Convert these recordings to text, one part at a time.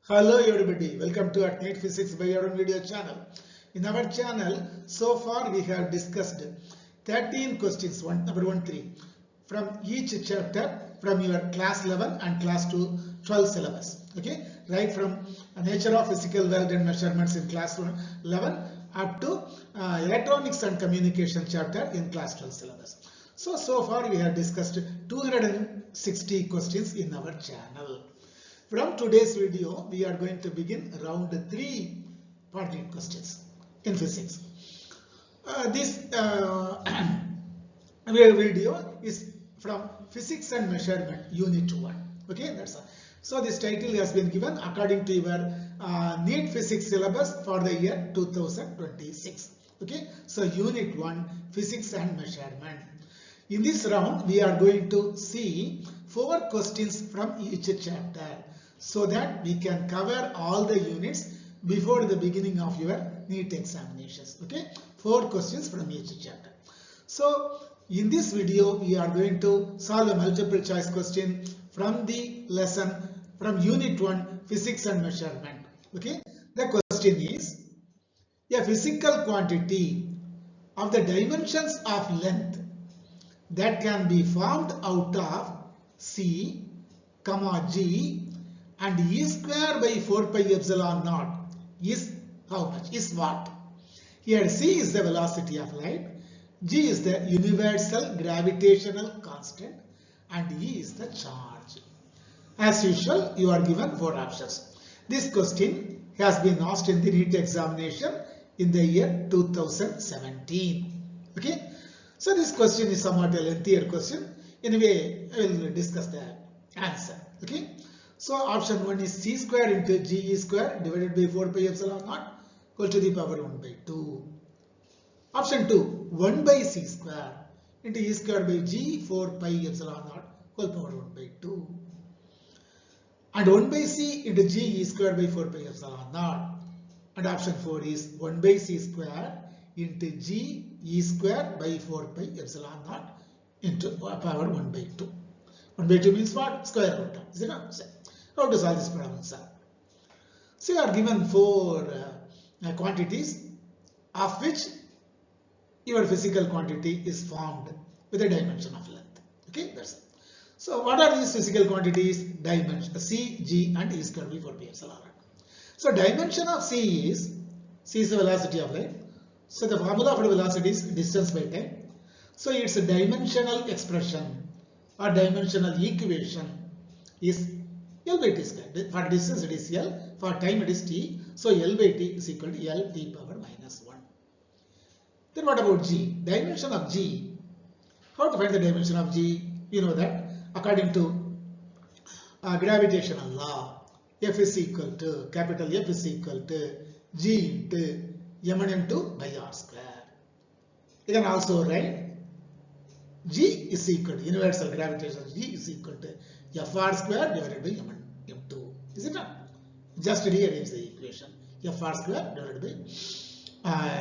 Hello everybody, welcome to at NEET Physics by Arun video channel. In our channel, so far we have discussed 13 questions, number 1-3, from each chapter from your class 11 and class 12 syllabus. Okay, right from nature of physical world and measurements in class 11 up to electronics and communication chapter in class 12 syllabus. So far we have discussed 260 questions in our channel. From today's video, we are going to begin round 3 part 8 questions in physics. This video is from Physics and Measurement Unit 1. Okay, that's all. So this title has been given according to your NEET Physics syllabus for the year 2026. Okay, so Unit 1, Physics and Measurement. In this round, we are going to see 4 questions from each chapter, so that we can cover all the units before the beginning of your NEET examinations. Okay, 4 questions from each chapter. So in this video we are going to solve a multiple choice question from the lesson from Unit 1, Physics and Measurement. Okay, the question is, a physical quantity of the dimensions of length that can be formed out of C, G and E square by 4 pi epsilon naught is how much? Is what? Here C is the velocity of light, G is the universal gravitational constant and E is the charge. As usual, you are given 4 options. This question has been asked in the NEET examination in the year 2017. Okay, so this question is somewhat a lengthier question. Anyway, I will discuss the answer. Okay. So option 1 is C square into Ge square divided by 4 pi epsilon naught equal to the power 1 by 2. Option 2, 1 by C square into E square by G 4 pi epsilon naught equal power 1 by 2. And 1 by C into G E square by 4 pi epsilon naught. And option 4 is 1 by C square into G E square by 4 pi epsilon naught into power 1 by 2. 1 by 2 means what? Square root. Is it not? How to solve this problem, sir? So you are given 4 quantities of which your physical quantity is formed with a dimension of length. Okay, that's it. So what are these physical quantities? Dimension C, G and E square by 4 pi epsilon naught. So dimension of C is the velocity of light. So the formula for velocity is distance by time. So its dimensional expression or dimensional equation is L by T square. For distance it is L, for time it is T. So L by T is equal to L T power minus 1. Then what about G? Dimension of G. How to find the dimension of G? You know that according to gravitational law, F is equal to, capital F is equal to G into m and m2 by r square. You can also write G is equal to universal gravitation. G is equal to Fr square divided by m and m2. Is it not? Just rearrange the equation. Fr square divided by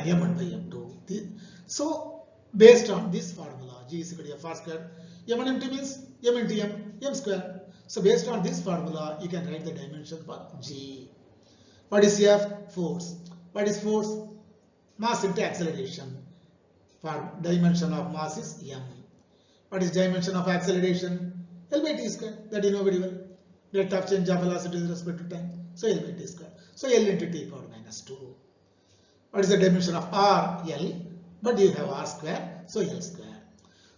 m1 by m2. So based on this formula, G is equal to Fr square. M and m2 means m into m square. So based on this formula, you can write the dimension for G. What is F? Force. What is force? Mass into acceleration. For dimension of mass is m. What is dimension of acceleration? L by T square. That you know very well. Rate of change of velocity with respect to time. So L by T square. So L into T power minus 2. What is the dimension of R? L. But you have R square. So L square.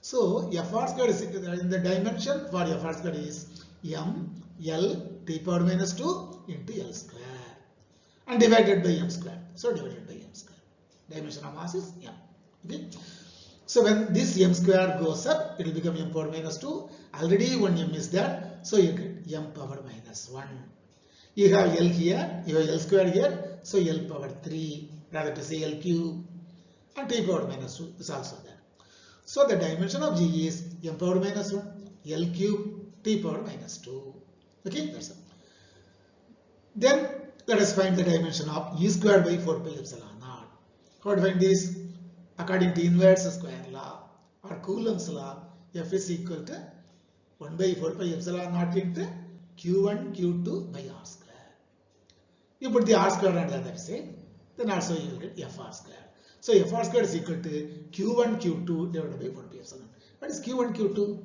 So Fr square is in the dimension for Fr square is m L T power minus 2 into L square. And divided by m square. So divided by m square. Dimension of mass is m. Okay. So when this m square goes up, it will become m power minus 2. Already one m is there. So you get m power minus 1. You have L here. You have L square here. So L power 3. Rather to say L cube. And T power minus 2 is also there. So the dimension of G is m power minus 1. L cube. T power minus 2. Okay. That's it. Then let us find the dimension of E square by 4 pi epsilon naught. How to find this? According to inverse square law or Coulomb's law, F is equal to 1 by 4 pi epsilon naught into Q1 Q2 by R square. You put the r square on the other side, then also you will get fr square. So fr square is equal to q1 q2 divided by 4pi epsilon. What is q1 q2?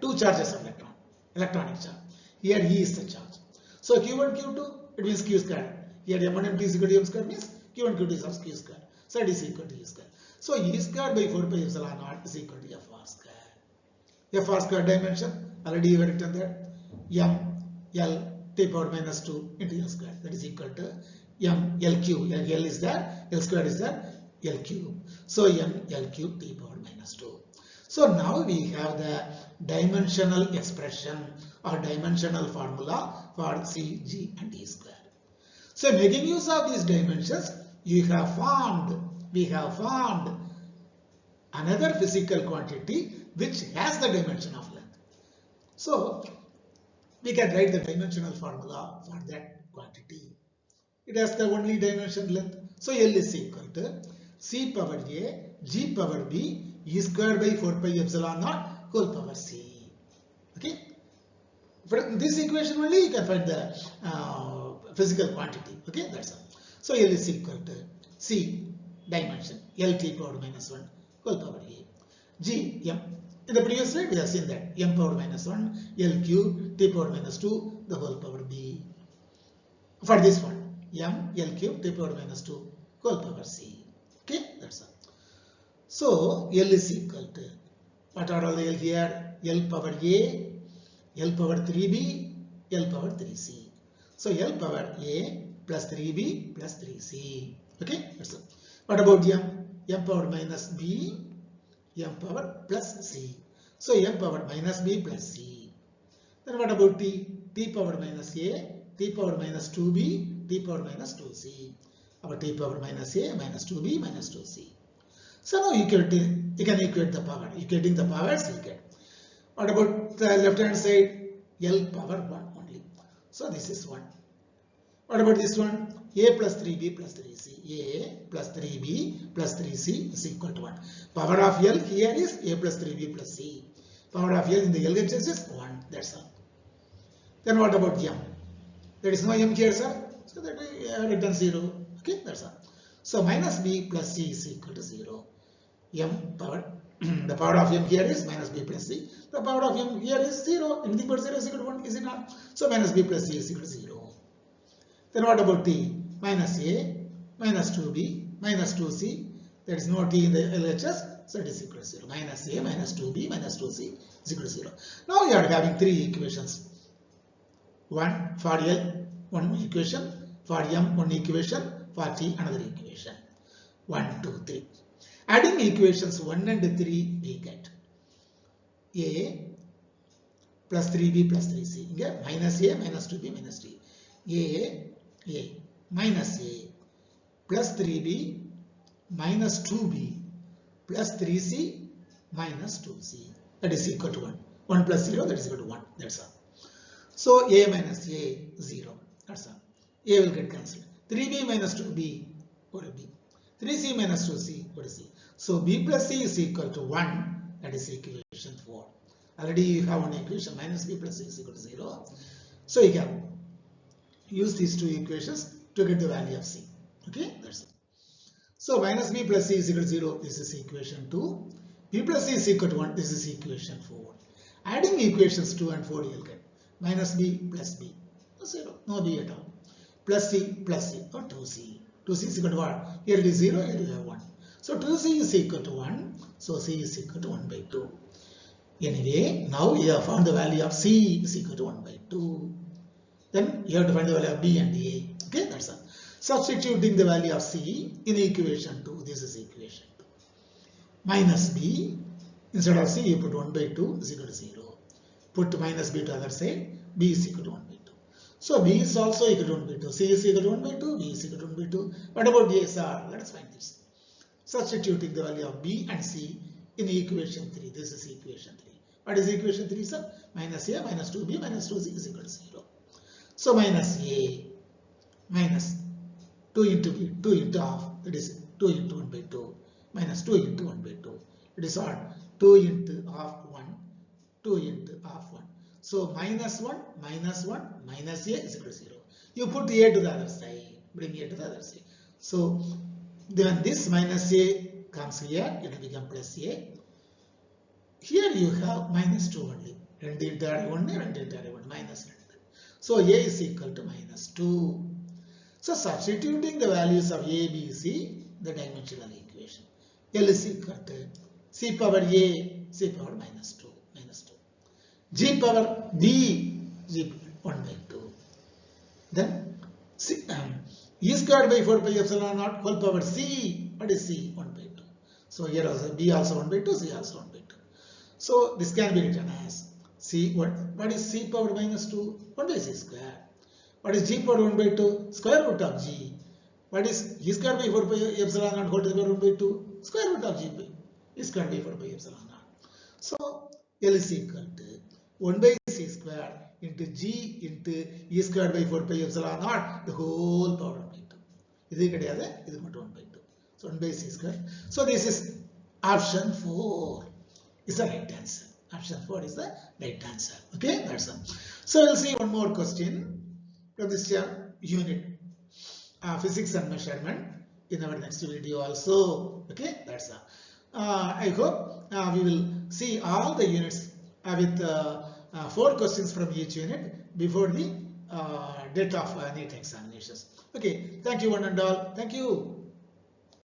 Two charges of electron, electronic charge. Here E is the charge. So q1 q2, it means q square. Here m1 m2 is equal to m square, means q1 q2 is also q square. So it is equal to e square. So e square by 4pi epsilon naught is equal to fr square. Fr square dimension already you have written there, m l t power minus 2 into l square, that is equal to m l cube. L is there, l square is there, l cube. So m l cube t power minus 2. So now we have the dimensional expression or dimensional formula for C, G and E square. So making use of these dimensions, we have formed another physical quantity which has the dimension of length. So we can write the dimensional formula for that quantity. It has the only dimension length. So L is equal to C power A, G power B, E square by 4pi epsilon naught whole power C. Okay. From this equation only you can find the physical quantity. Okay, that's all. So L is equal to C dimension L t power minus 1 whole power A. G m. In the previous slide we have seen that m power minus 1 L cube t power minus 2 the whole power B. For this one m L cube t power minus 2 whole power C. Okay, that's all. So L is equal to, what are all the L here? L power A, L power 3B, L power 3C. So L power A plus 3B plus 3C. Okay, that's all. What about M? M power minus B, M power plus C. So M power minus B plus C. Then what about T? T power minus A, T power minus 2B, T power minus 2C. Our T power minus A minus 2B minus 2C. So now you can equate the power. Equating the powers you get. What about the left hand side? L power 1 only. So this is 1. What about this one? A plus 3B plus 3C. A plus 3B plus 3C is equal to 1. Power of L here is A plus 3B plus C. Power of L in the LHS is 1. That's all. Then what about M? There is no M here, sir. So that we have written 0. Okay, that's all. So minus B plus C is equal to 0. M power, the power of M here is minus B plus C. The power of M here is 0. Anything but 0 is equal to 1, is it not? So minus B plus C is equal to 0. Then what about T? Minus A, minus 2B, minus 2C. There is no T in the LHS, so it is equal to 0. Minus A, minus 2B, minus 2C is equal to 0. Now you are having three equations. One for L, one equation. For M, one equation. For T, another equation. 1, 2, 3. Adding equations 1 and 3, we get A plus 3B plus 3C. Here minus A, minus 2B, minus 3. A minus A plus 3B minus 2B plus 3C minus 2C. That is equal to 1. 1 plus 0, that is equal to 1. That's all. So A minus A, 0. That's all. A will get cancelled. 3B minus 2B, what will be? 3C minus 2C, what is C? So B plus C is equal to 1. That is equation 4. Already you have one equation, minus B plus C is equal to 0. So you can use these two equations to get the value of C. Okay, that's it. So minus B plus C is equal to 0. This is equation 2. B plus C is equal to 1. This is equation 4. Adding equations 2 and 4, you will get minus B plus B. 0. No B at all. Plus C or 2C. 2C is equal to what? Here it is 0, here you have 1. So 2C is equal to 1. So C is equal to 1 by 2. Anyway, now you have found the value of C is equal to 1 by 2. Then you have to find the value of B and A. Okay, that's all. Substituting the value of C in equation 2. This is equation 2. Minus B, instead of C you put 1 by 2 is equal to 0. Put minus B to the other side, B is equal to 1 by 2. So B is also equal to 1 by 2. C is equal to 1 by 2, B is equal to 1 by 2. What about DSR? Let us find this. Substituting the value of B and C in equation 3. This is equation 3. What is equation 3, sir? Minus A minus 2B minus 2C is equal to 0. So minus A minus 2 into B, 2 into half, that is 2 into 1 by 2, minus 2 into 1 by 2. It is what? 2 into half 1, 2 into half 1. So minus 1 minus 1 minus a is equal to 0. You put a to the other side, bring a to the other side. So then this minus a comes here, it will become plus a. Here you have minus 2 only. Minus 2. So a is equal to minus 2. So substituting the values of a, b, c, the dimensional equation. L is equal to c power a, c power minus 2, g power b, g 1 by 2. Then c, e squared by 4 pi epsilon naught whole power c. What is c? 1 by 2. So here also b also 1 by 2, c also 1 by 2. So this can be written as c. What is c power minus 2? 1 by c square. What is g power 1 by 2? Square root of g. What is e squared by 4 pi epsilon naught whole to the power 1 by 2? Square root of g by e squared by 4 pi epsilon naught. So L is equal to 1 by c square into g into e squared by 4 pi epsilon naught the whole power 1 by 2. This is 1 by 2. So 1 by c square. So this is option 4 is the right answer. Option 4 is the right answer. Okay, that's all. So we'll see one more question from this unit physics and measurement in our next video also. Okay, that's all. I hope we will see all the units with 4 questions from each unit before the date of NEET examinations. Okay, thank you one and all. Thank you.